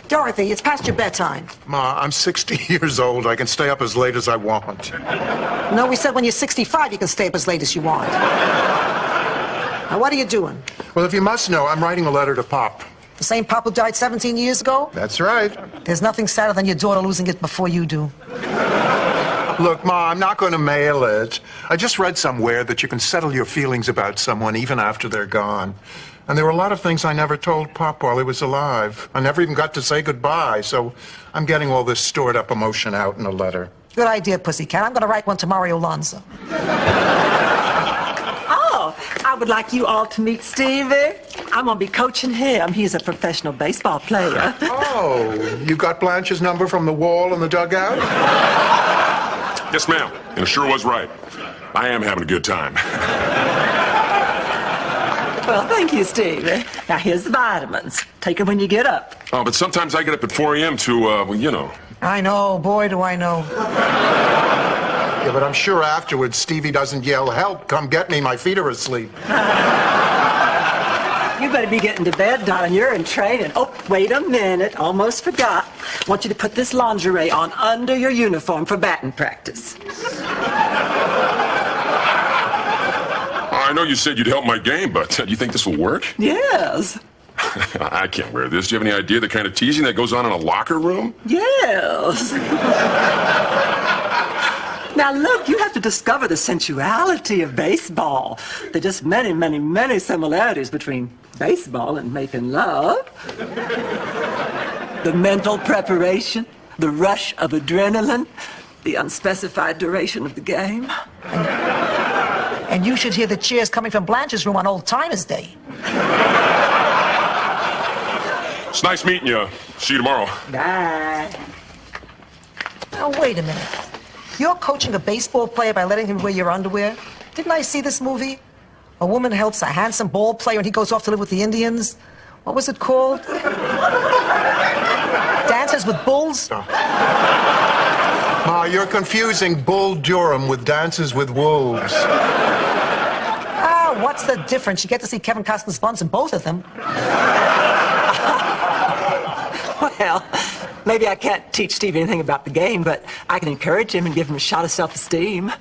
Dorothy, it's past your bedtime. Ma, I'm 60 years old. I can stay up as late as I want. No, we said when you're 65, you can stay up as late as you want. Now, what are you doing? Well, if you must know, I'm writing a letter to Pop. The same Pop who died 17 years ago? That's right. There's nothing sadder than your daughter losing it before you do. Look, Ma, I'm not going to mail it. I just read somewhere that you can settle your feelings about someone even after they're gone. And there were a lot of things I never told Pop while he was alive. I never even got to say goodbye, so I'm getting all this stored up emotion out in a letter. Good idea, Pussycat. I'm going to write one to Mario Lanza. Oh, I would like you all to meet Stevie. I'm going to be coaching him. He's a professional baseball player. Oh, you got Blanche's number from the wall in the dugout? Yes, ma'am. And it sure was right. I am having a good time. Well, thank you, Stevie. Now, here's the vitamins. Take them when you get up. Oh, but sometimes I get up at 4 a.m. to, well, you know. I know. Boy, do I know. Yeah, but I'm sure afterwards Stevie doesn't yell, "Help, come get me, my feet are asleep." You better be getting to bed, darling. You're in training. Oh, wait a minute. Almost forgot. I want you to put this lingerie on under your uniform for batting practice. I know you said you'd help my game, but do you think this will work? Yes. I can't wear this. Do you have any idea the kind of teasing that goes on in a locker room? Yes. Now, look, you have to discover the sensuality of baseball. There are just many, many, many similarities between baseball and making love. The mental preparation, the rush of adrenaline, the unspecified duration of the game. And you should hear the cheers coming from Blanche's room on Old Timers Day. It's nice meeting you. See you tomorrow. Bye. Now, wait a minute. You're coaching a baseball player by letting him wear your underwear? Didn't I see this movie? A woman helps a handsome ball player and he goes off to live with the Indians. What was it called? Dances with Bulls? Ma, you're confusing Bull Durham with Dances with Wolves. Ah, what's the difference? You get to see Kevin Costner's buns in both of them. Well, maybe I can't teach Steve anything about the game, but I can encourage him and give him a shot of self-esteem.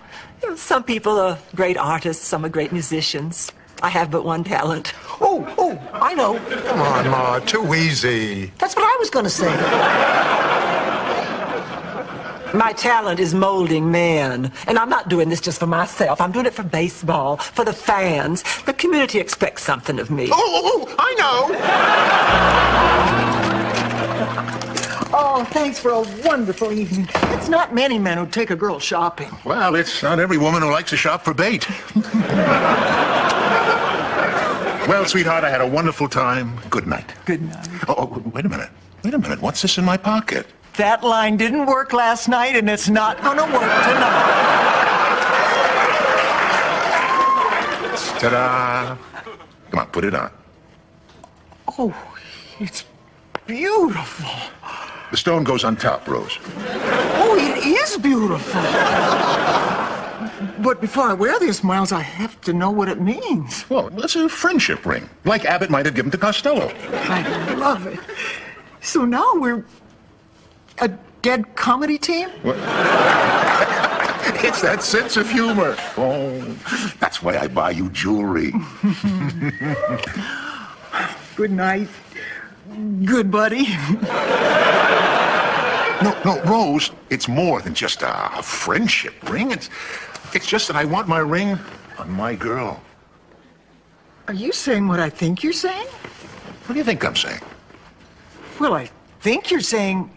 You know, some people are great artists, some are great musicians. I have but one talent. Oh, I know. Come on, Ma, too easy. That's what I was going to say. My talent is molding men, and I'm not doing this just for myself. I'm doing it for baseball, for the fans. The community expects something of me. I know. Oh, thanks for a wonderful evening. It's not many men who take a girl shopping. Well, it's not every woman who likes to shop for bait. Well, sweetheart, I had a wonderful time. Good night. Good night. Oh, wait a minute. Wait a minute. What's this in my pocket? That line didn't work last night, and it's not gonna work tonight. Ta-da! Come on, put it on. Oh, it's beautiful. The stone goes on top, Rose. Oh, it is beautiful. But before I wear this, Miles, I have to know what it means. Well, it's a friendship ring, like Abbott might have given to Costello. I love it. So now we're a dead comedy team? It's that sense of humor. Oh, that's why I buy you jewelry. Good night. Good buddy. No, Rose, it's more than just a friendship ring. It's just that I want my ring on my girl. Are you saying what I think you're saying? What do you think I'm saying? Well, I think you're saying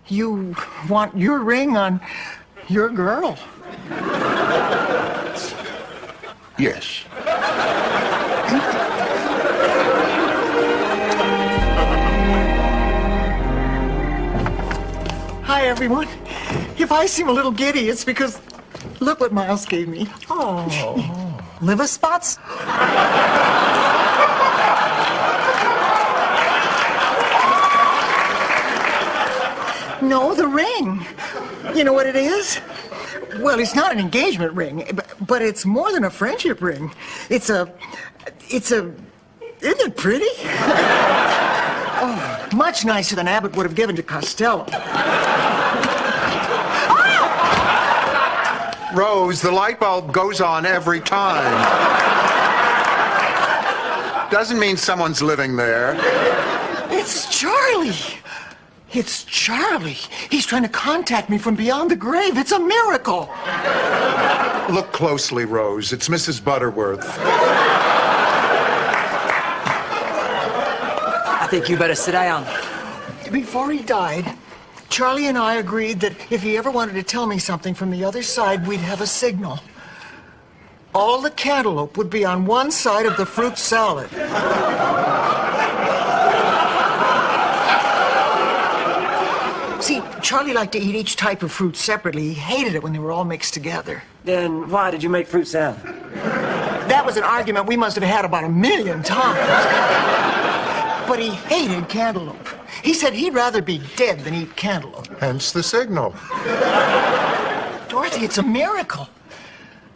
you want your ring on your girl. Yes. Hi, everyone. If I seem a little giddy, it's because look what Miles gave me. Oh. Liver spots? No, the ring. You know what it is? Well, it's not an engagement ring, but it's more than a friendship ring. It's a, isn't it pretty? Much nicer than Abbott would have given to Costello. Rose, the light bulb goes on every time. Doesn't mean someone's living there. It's Charlie. It's Charlie. He's trying to contact me from beyond the grave. It's a miracle. Look closely, Rose. It's Mrs. Butterworth. I think you better sit down. Before he died, Charlie and I agreed that if he ever wanted to tell me something from the other side, we'd have a signal. All the cantaloupe would be on one side of the fruit salad. See, Charlie liked to eat each type of fruit separately. He hated it when they were all mixed together. Then why did you make fruit salad? That was an argument we must have had about 1,000,000 times. But he hated cantaloupe. He said he'd rather be dead than eat cantaloupe. Hence the signal. Dorothy, it's a miracle.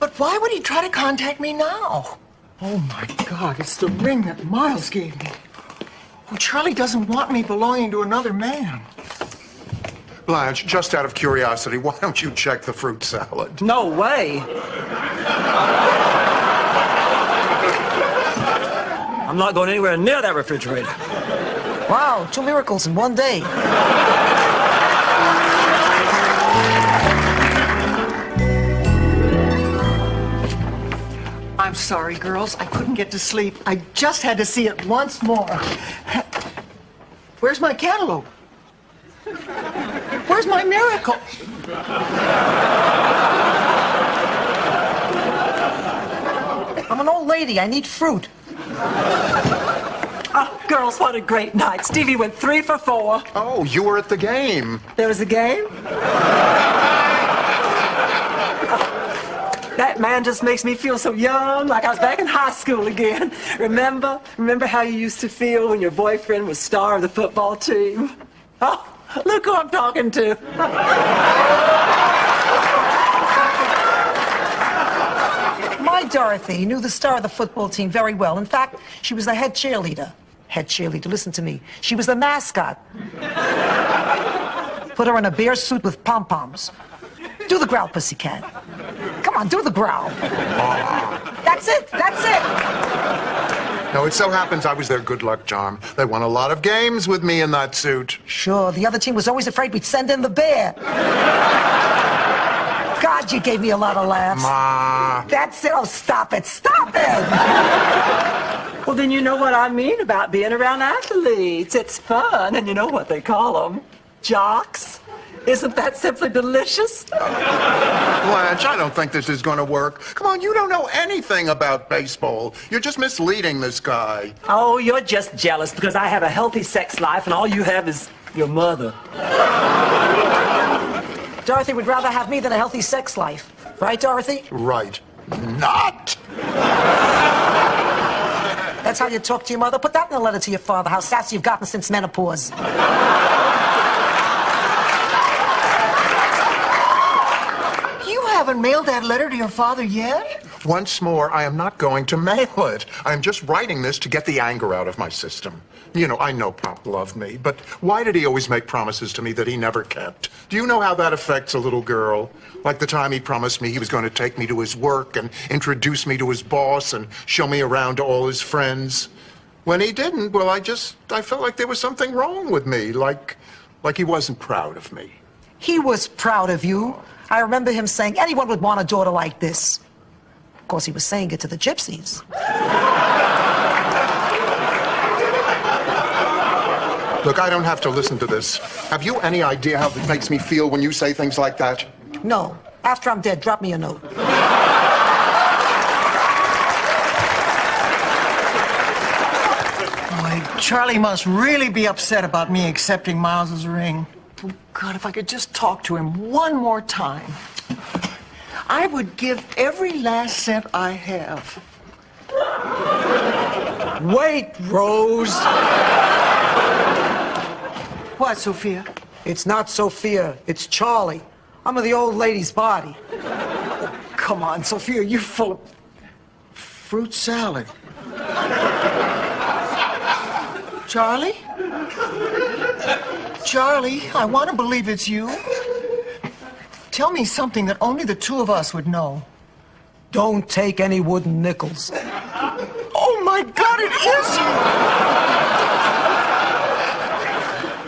But why would he try to contact me now? Oh, my God, it's the ring that Miles gave me. Oh, Charlie doesn't want me belonging to another man. Blanche, just out of curiosity, why don't you check the fruit salad? No way. I'm not going anywhere near that refrigerator. Wow, 2 miracles in one day. I'm sorry, girls. I couldn't get to sleep. I just had to see it once more. Where's my cantaloupe? Where's my miracle? I'm an old lady. I need fruit. Oh, girls, what a great night. Stevie went 3 for 4. Oh, you were at the game. There was a game? That man just makes me feel so young, like I was back in high school again. Remember how you used to feel when your boyfriend was star of the football team? Oh, look who I'm talking to. My Dorothy knew the star of the football team very well. In fact, she was the head cheerleader. Head cheerleader, listen to me. She was the mascot. Put her in a bear suit with pom-poms. Do the growl, pussycat. Come on, do the growl. That's it, that's it. No, it so happens I was their good luck charm. They won a lot of games with me in that suit. Sure, the other team was always afraid we'd send in the bear. God, you gave me a lot of laughs. Ma. That's it. Oh, stop it. Stop it. Well, then you know what I mean about being around athletes. It's fun, and you know what they call them? Jocks. Isn't that simply delicious? Blanche, I don't think this is going to work. Come on, you don't know anything about baseball. You're just misleading this guy. Oh, you're just jealous because I have a healthy sex life and all you have is your mother. Dorothy would rather have me than a healthy sex life. Right, Dorothy? Right. Not. That's how you talk to your mother? Put that in a letter to your father, how sassy you've gotten since menopause. You haven't mailed that letter to your father yet? Once more, I am not going to mail it. I'm just writing this to get the anger out of my system. You know, I know Pop loved me, but why did he always make promises to me that he never kept? Do you know how that affects a little girl? Like the time he promised me he was going to take me to his work and introduce me to his boss and show me around to all his friends. When he didn't, well, I felt like there was something wrong with me, like he wasn't proud of me. He was proud of you. I remember him saying anyone would want a daughter like this. Of course, he was saying it to the gypsies. Look, I don't have to listen to this. Have you any idea how it makes me feel when you say things like that? No. After I'm dead, drop me a note. Boy, Charlie must really be upset about me accepting Miles's ring. Oh, God, if I could just talk to him one more time. I would give every last cent I have. Wait, Rose. What, Sophia? It's not Sophia. It's Charlie. I'm of the old lady's party. Oh, come on, Sophia, you're full of fruit salad. Charlie? Charlie, I want to believe it's you. Tell me something that only the two of us would know. Don't take any wooden nickels. Oh, my God, it is you!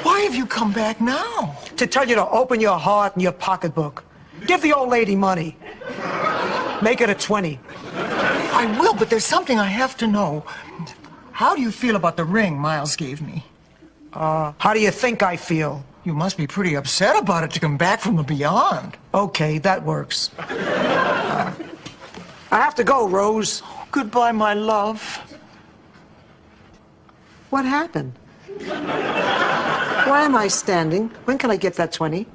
Why have you come back now? To tell you to open your heart and your pocketbook. Give the old lady money. Make it a 20. I will, but there's something I have to know. How do you feel about the ring Miles gave me? How do you think I feel? You must be pretty upset about it to come back from the beyond. Okay, that works. I have to go, Rose. Goodbye, my love. What happened? Why am I standing? When can I get that 20?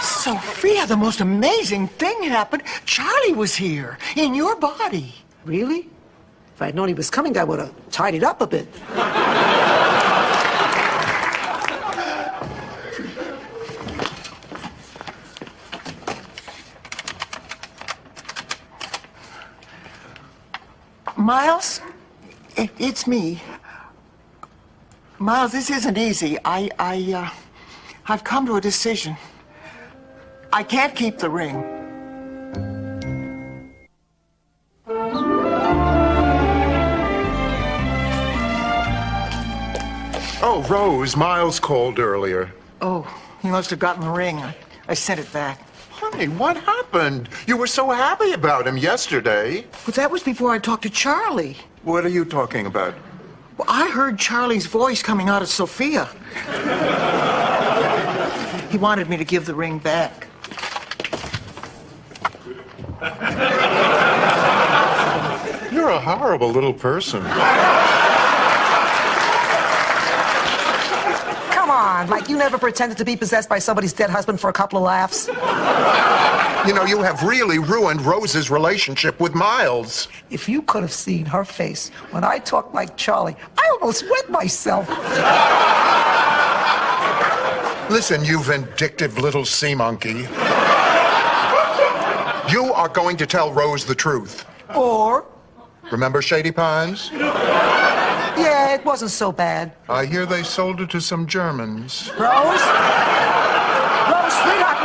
Sophia, the most amazing thing happened. Charlie was here, in your body. Really? If I'd known he was coming, I would have tidied up a bit. Miles, it's me. Miles, this isn't easy. I've come to a decision. I can't keep the ring. Oh, Rose, Miles called earlier. Oh, he must have gotten the ring. I sent it back. Honey, what happened? You were so happy about him yesterday. But that was before I talked to Charlie. What are you talking about? Well, I heard Charlie's voice coming out of Sophia. He wanted me to give the ring back. You're a horrible little person. Come on, like you never pretended to be possessed by somebody's dead husband for a couple of laughs. You know, you have really ruined Rose's relationship with Miles. If you could have seen her face when I talked like Charlie, I almost wet myself. Listen, you vindictive little sea monkey. You are going to tell Rose the truth. Or, Remember Shady Pines? yeah, it wasn't so bad. I hear they sold it to some Germans. Rose? Rose, sweetheart,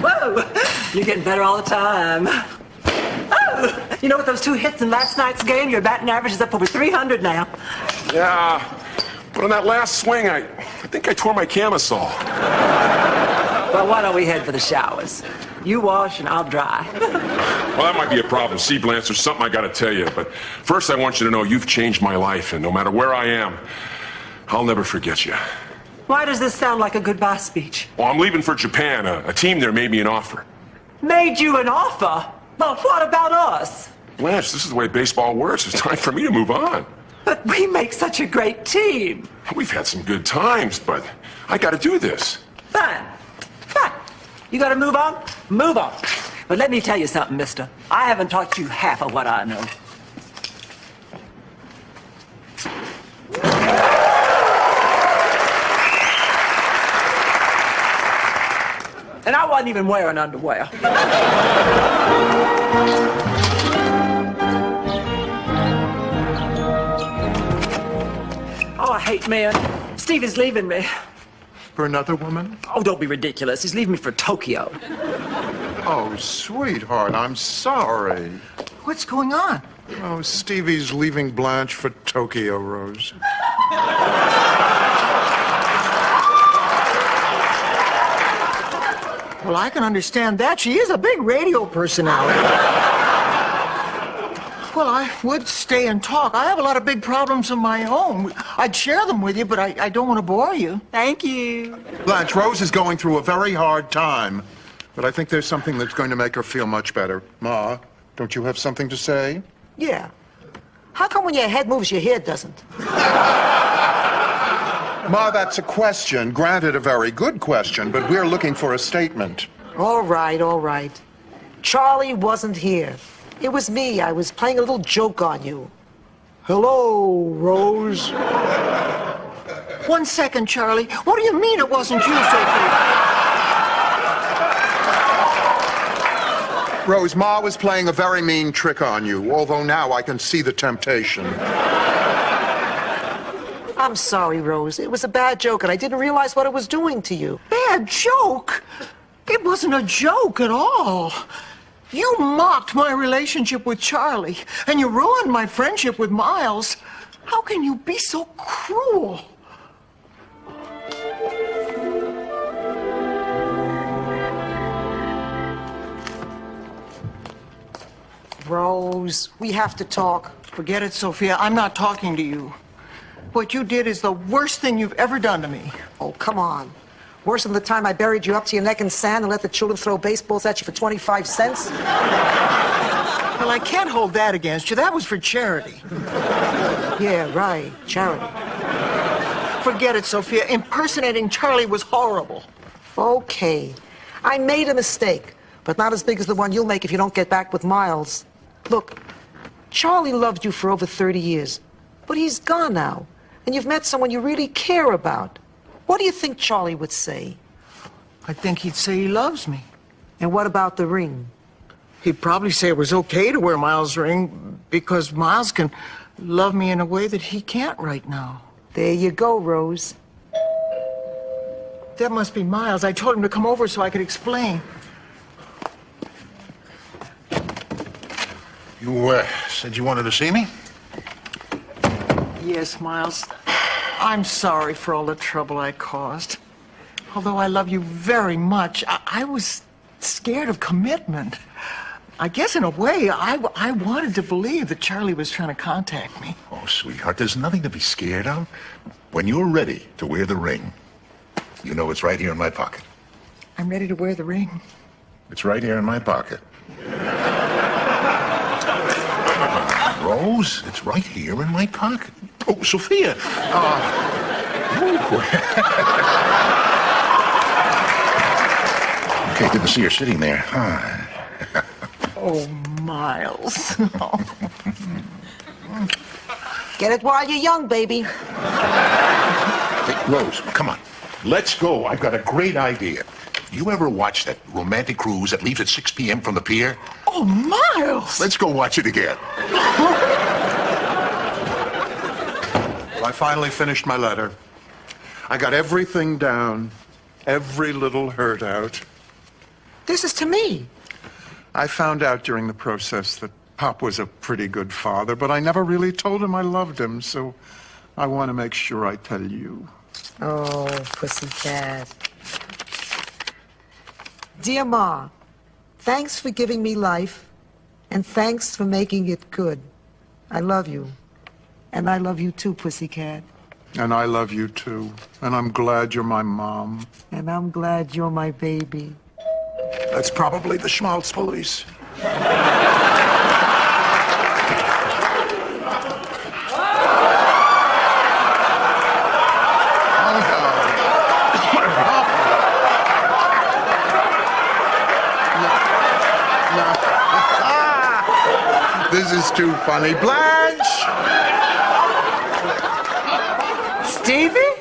Whoa! You're getting better all the time. Oh! You know, with those 2 hits in last night's game, your batting average is up over 300 now. Yeah, but on that last swing, I think I tore my camisole. Well, why don't we head for the showers? You wash and I'll dry. Well, that might be a problem. See, Blanche, there's something I gotta tell you. But first, I want you to know you've changed my life, and no matter where I am, I'll never forget you. Why does this sound like a goodbye speech? Well, I'm leaving for Japan. A team there made me an offer. Made you an offer? Well, what about us? Blanche, this is the way baseball works. It's time for me to move on. But we make such a great team. We've had some good times, but I gotta do this. Fine. Fine. You gotta move on? Move on. But let me tell you something, mister. I haven't taught you half of what I know. And I wasn't even wearing underwear. Oh, I hate men. Steve is leaving me. For another woman? Oh, don't be ridiculous. He's leaving me for Tokyo. Oh, sweetheart, I'm sorry. What's going on? Oh, Stevie's leaving Blanche for Tokyo, Rose. Well, I can understand that. She is a big radio personality. Well, I would stay and talk. I have a lot of big problems of my own. I'd share them with you, but I don't want to bore you. Thank you. Blanche, Rose is going through a very hard time, but I think there's something that's going to make her feel much better. Ma, don't you have something to say? Yeah. How come when your head moves, your hair doesn't? Ma, that's a question. Granted, a very good question, but we're looking for a statement. All right, all right. Charlie wasn't here. It was me. I was playing a little joke on you. Hello, Rose. 1 second, Charlie. What do you mean it wasn't you, Sophie? Rose, Ma was playing a very mean trick on you, although now I can see the temptation. I'm sorry, Rose. It was a bad joke, and I didn't realize what it was doing to you. Bad joke? It wasn't a joke at all. You mocked my relationship with Charlie, and you ruined my friendship with Miles. How can you be so cruel? Rose, we have to talk. Forget it, Sophia. I'm not talking to you. What you did is the worst thing you've ever done to me. Oh, come on. Worse than the time I buried you up to your neck in sand and let the children throw baseballs at you for 25 cents? Well, I can't hold that against you. That was for charity. Yeah, right. Charity. Forget it, Sophia. Impersonating Charlie was horrible. Okay. I made a mistake, but not as big as the one you'll make if you don't get back with Miles. Look, Charlie loved you for over 30 years, but he's gone now, and you've met someone you really care about. What do you think Charlie would say? I think he'd say he loves me. And what about the ring? He'd probably say it was okay to wear Miles' ring because Miles can love me in a way that he can't right now. There you go, Rose. That must be Miles. I told him to come over so I could explain. You said you wanted to see me? Yes, Miles. I'm sorry for all the trouble I caused. Although I love you very much, I was scared of commitment. I guess in a way, I wanted to believe that Charlie was trying to contact me. Oh, sweetheart, there's nothing to be scared of. When you're ready to wear the ring, you know it's right here in my pocket. I'm ready to wear the ring. It's right here in my pocket. Rose, it's right here in my pocket. Oh, Sophia. Okay, good to see her sitting there. Oh, Miles. Get it while you're young, baby. Hey, Rose, come on. Let's go. I've got a great idea. You ever watch that romantic cruise that leaves at 6 p.m. from the pier? Oh, Miles! Let's go watch it again. I finally finished my letter. I got everything down, every little hurt out. This is to me. I found out during the process that Pop was a pretty good father, but I never really told him I loved him, so I want to make sure I tell you. Oh, pussycat. Dear Ma, thanks for giving me life, and thanks for making it good. I love you. And I love you too, pussycat. And I love you too. And I'm glad you're my mom. And I'm glad you're my baby. That's probably the Schmaltz police. This is too funny. Blanche! Stevie?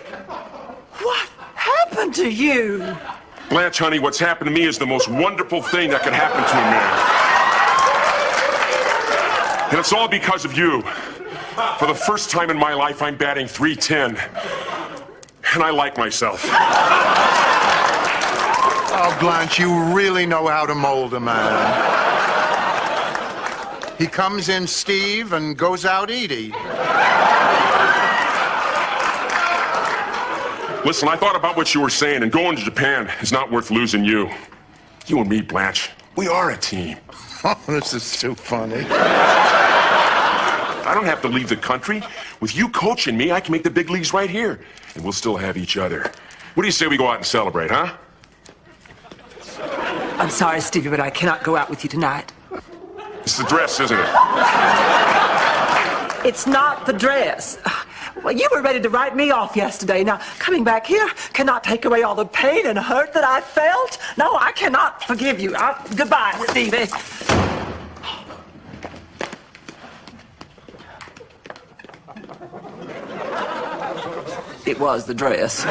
What happened to you? Blanche, honey, what's happened to me is the most wonderful thing that could happen to a man. And it's all because of you. For the first time in my life, I'm batting .310. And I like myself. Oh, Blanche, you really know how to mold a man. He comes in Steve and goes out Edie. Listen, I thought about what you were saying, and going to Japan is not worth losing you. You and me, Blanche, we are a team. Oh, this is too funny. I don't have to leave the country. With you coaching me, I can make the big leagues right here, and we'll still have each other. What do you say we go out and celebrate, huh? I'm sorry, Stevie, but I cannot go out with you tonight. It's the dress, isn't it? It's not the dress. Well, you were ready to write me off yesterday. Now, coming back here cannot take away all the pain and hurt that I felt. No, I cannot forgive you. Goodbye, Stevie. It was the dress.